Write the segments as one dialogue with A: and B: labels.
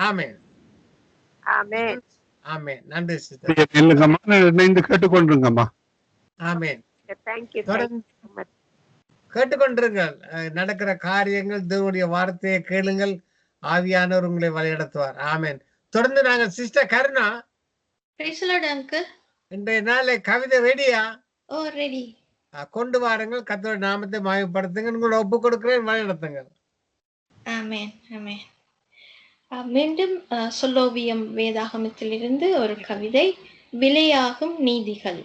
A: ஆமென்.
B: ஆமென்.
A: ஆமென். நன்றி சிஸ்டர்.
C: இல்லைங்கம்மா, இணைந்து கேட்டுக்கொண்டிருங்கம்மா.
A: ஆமென்.
B: தேங்க்யூ.
A: தொடர்ந்து கேட்டுக்கொண்டிருங்கள். நடக்கிற காரியங்கள், தேவனுடைய வார்த்தையை கேளுங்கள். ஆவியானவர் உங்களை வழிநடத்துவார். ஆமென். தொடர்ந்து நாங்கள் சிஸ்டர் கருணா,
D: அங்கிள்.
A: இன்றைய நாளை கவிதை ரெடியா?
D: ஓ ரெடி.
A: கொண்டு வாருங்கள். கர்த்தருடைய நாமத்தை மகிமைப்படுத்துங்கள். உங்களை ஒப்பு கொடுக்கிறேன், வழிநடத்துங்கள்.
D: ஆமென் ஆமென். மீண்டும் சொல்லோவியம் வேதாகமத்திலிருந்து ஒரு கவிதை. விலையாகும் நீதிகள்.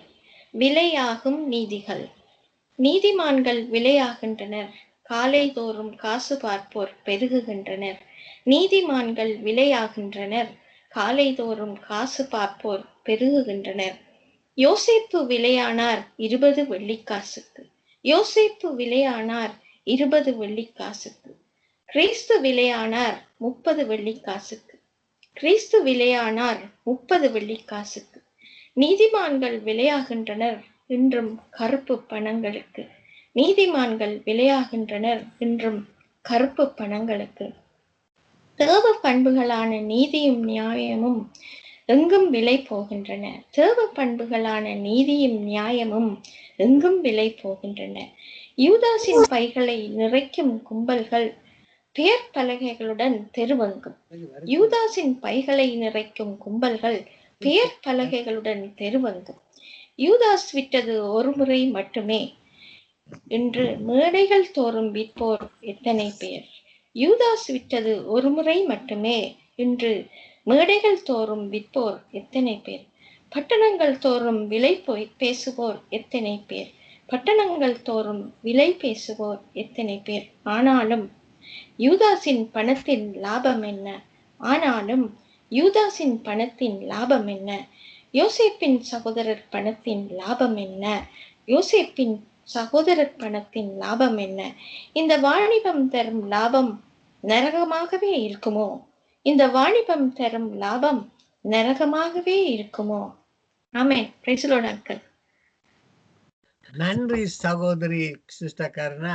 D: விலையாகும் நீதிகள். நீதிமான்கள் விலையாகின்றனர், காலைதோறும் காசு பார்ப்போர் பெருகுகின்றனர். நீதிமான்கள் விலையாகின்றனர், காலைதோறும் காசு பார்ப்போர் பெருகுகின்றனர். யோசேப்பு விலையானார் 20 வெள்ளிக்காசுக்கு. யோசேப்பு விலையானார் 20 வெள்ளிக்காசுக்கு. கிறிஸ்து விலையானார் 30 வெள்ளிக்காசுக்கு. கிறிஸ்து விலையானார் 30 வெள்ளிக்காசுக்கு. நீதிமான்கள் விலையாகின்றனர் இன்றும் கருப்பு பணங்களுக்கு. நீதிமான்கள் விலையாகின்றனர் இன்றும் கருப்பு பணங்களுக்கு. தேவ பண்புகளான நீதியும் நியாயமும் எங்கும் விலை போகின்றன. தேவ பண்புகளான நீதியும் நியாயமும் எங்கும் விலை போகின்றன. யூதாசின் பைகளை நிறைக்கும் கும்பல்கள் பெயர் பலகைகளுடன் தெருவெங்கும். யூதாசின் பைகளை நிறைக்கும் கும்பல்கள் பெயர் பலகைகளுடன் தெருவெங்கும். யூதாஸ் விட்டது ஒரு முறை மட்டுமே என்று மேடைகள் தோறும் விற்போர் எத்தனை பேர். யூதாஸ் விட்டது ஒரு முறை மட்டுமே என்று மேடைகள் தோறும் விற்போர் எத்தனை பேர். பட்டணங்கள் தோறும் விலை பேசுவோர் எத்தனை பேர். பட்டணங்கள் தோறும் விலை பேசுவோர் எத்தனை பேர். ஆனாலும் யூதாஸின் பணத்தின் லாபம் என்ன? ஆனாலும் யூதாஸின் பணத்தின் லாபம் என்ன? யோசேப்பின் சகோதரர் பணத்தின் லாபம் என்ன? யோசேப்பின் சகோதரர் பணத்தின் லாபம் என்ன? இந்த வாணிபம் தரும் லாபம் நரகமாகவே இருக்குமோ? இந்த வாணிபம் தரும் லாபம் நரகமாகவே இருக்குமோ? Amen. Praise the Lord uncle.
A: நன்றி சகோதரி சிஸ்டர் கருணா.